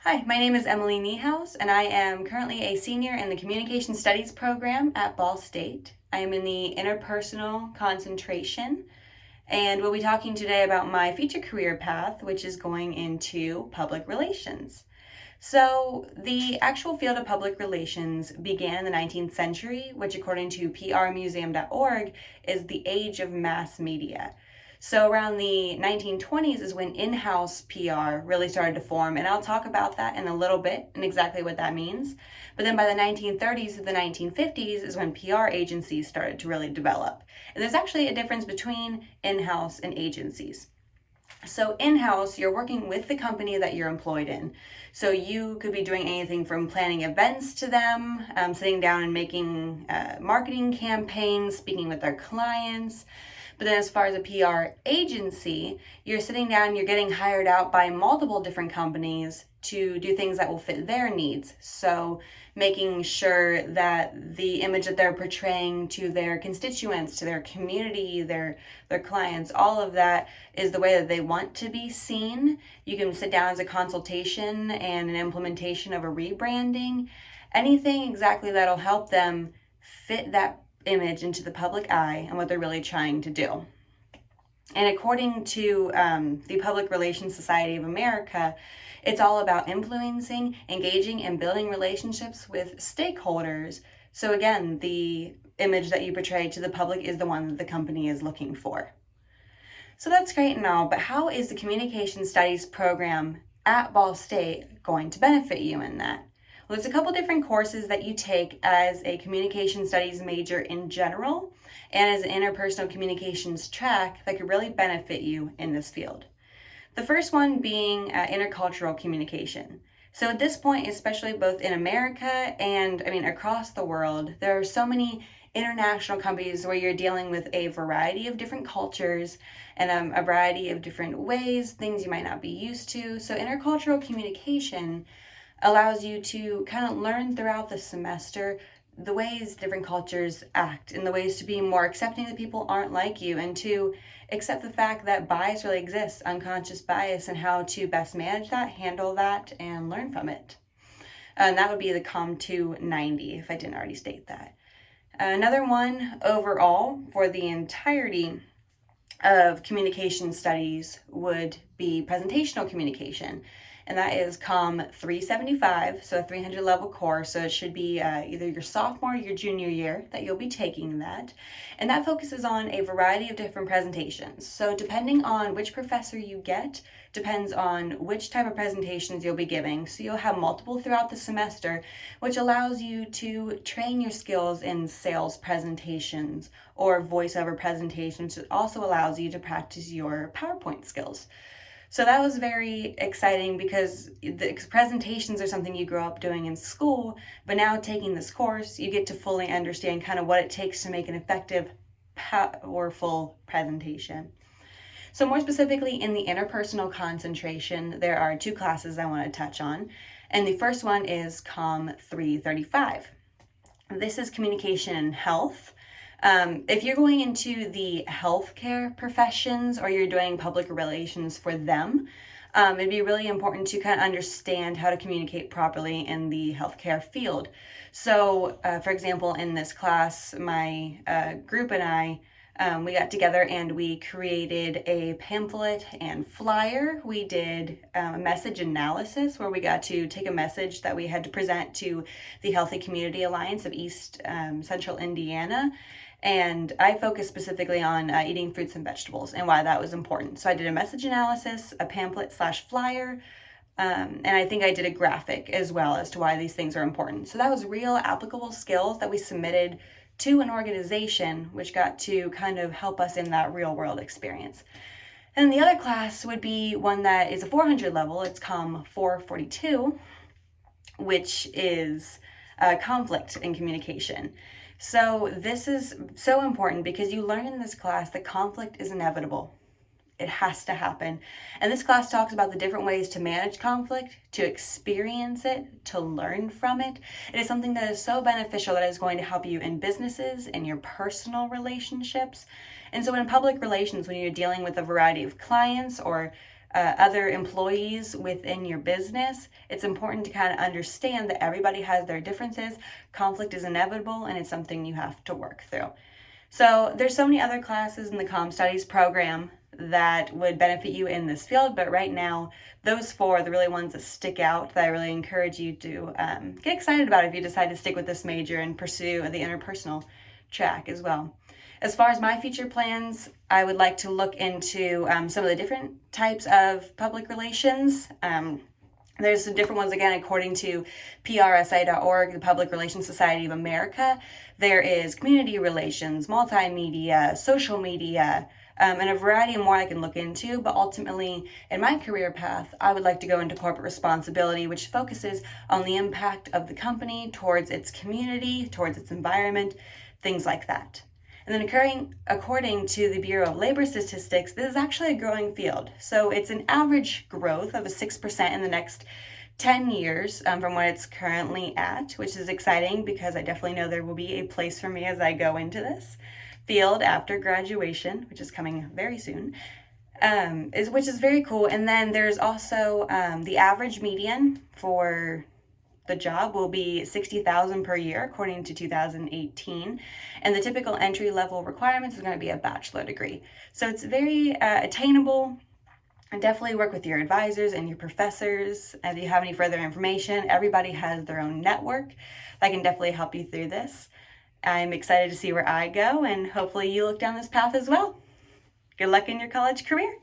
Hi, my name is Emily Niehaus, and I am currently a senior in the Communication Studies program at Ball State. I am in the interpersonal concentration, and we'll be talking today about my future career path, which is going into public relations. So, the actual field of public relations began in the 19th century, which, according to prmuseum.org, is the age of mass media. So, around the 1920s is when in house PR really started to form, and I'll talk about that in a little bit and exactly what that means. But then by the 1930s to the 1950s is when PR agencies started to really develop. And there's actually a difference between in house and agencies. So in-house, you're working with the company that you're employed in. So you could be doing anything from planning events to them, sitting down and making marketing campaigns, speaking with their clients. But then as far as a PR agency, you're sitting down, you're getting hired out by multiple different companies to do things that will fit their needs. So making sure that the image that they're portraying to their constituents, to their community, their clients, all of that is the way that they want to be seen. You can sit down as a consultation and an implementation of a rebranding, anything exactly that'll help them fit that image into the public eye and what they're really trying to do. And according to the Public Relations Society of America, it's all about influencing, engaging, and building relationships with stakeholders. So again, the image that you portray to the public is the one that the company is looking for. So that's great and all, but how is the Communication Studies program at Ball State going to benefit you in that? Well, there's a couple different courses that you take as a communication studies major in general and as an interpersonal communications track that could really benefit you in this field. The first one being intercultural communication. So at this point, especially both in America and across the world, there are so many international companies where you're dealing with a variety of different cultures and a variety of different ways, things you might not be used to. So intercultural communication allows you to kind of learn throughout the semester the ways different cultures act and the ways to be more accepting that people aren't like you and to accept the fact that bias really exists, unconscious bias, and how to best manage that, handle that, and learn from it. And that would be the COM 290 if I didn't already state that. Another one overall for the entirety of communication studies would be presentational communication. And that is COM 375, so a 300 level course. So it should be either your sophomore or your junior year that you'll be taking that. And that focuses on a variety of different presentations. So depending on which professor you get, depends on which type of presentations you'll be giving. So you'll have multiple throughout the semester, which allows you to train your skills in sales presentations or voiceover presentations. It also allows you to practice your PowerPoint skills. So that was very exciting because the presentations are something you grow up doing in school, but now taking this course, you get to fully understand kind of what it takes to make an effective, powerful presentation. So more specifically in the interpersonal concentration, there are two classes I want to touch on. And the first one is COM 335. This is communication and health. If you're going into the healthcare professions or you're doing public relations for them, it'd be really important to kind of understand how to communicate properly in the healthcare field. So, for example, in this class, my group and I, we got together and we created a pamphlet and flyer. We did a message analysis where we got to take a message that we had to present to the Healthy Community Alliance of East Central Indiana. And I focused specifically on eating fruits and vegetables and why that was important. So I did a message analysis, a pamphlet/flyer, and I think I did a graphic as well as to why these things are important. So that was real applicable skills that we submitted to an organization, which got to kind of help us in that real world experience. And the other class would be one that is a 400 level. It's COM 442, which is conflict in communication. So this is so important because you learn in this class that conflict is inevitable. It has to happen. And this class talks about the different ways to manage conflict, to experience it, to learn from it. It is something that is so beneficial that is going to help you in businesses, in your personal relationships. And so in public relations, when you're dealing with a variety of clients or other employees within your business, it's important to kind of understand that everybody has their differences. Conflict is inevitable, and it's something you have to work through. So there's so many other classes in the Comm Studies program that would benefit you in this field, but right now, those four are the really ones that stick out that I really encourage you to get excited about if you decide to stick with this major and pursue the interpersonal track as well. As far as my future plans, I would like to look into some of the different types of public relations. There's some different ones, again, according to PRSA.org, the Public Relations Society of America. There is community relations, multimedia, social media, and a variety of more I can look into. But ultimately, in my career path, I would like to go into corporate responsibility, which focuses on the impact of the company towards its community, towards its environment, things like that. And then according to the Bureau of Labor Statistics, this is actually a growing field. So it's an average growth of a 6% in the next 10 years from what it's currently at, which is exciting because I definitely know there will be a place for me as I go into this field after graduation, which is coming very soon, which is very cool. And then there's also the average median for the job will be $60,000 per year, according to 2018. And the typical entry level requirements is going to be a bachelor degree. So it's very attainable. And definitely work with your advisors and your professors. If you have any further information, everybody has their own network that can definitely help you through this. I'm excited to see where I go, and hopefully you look down this path as well. Good luck in your college career.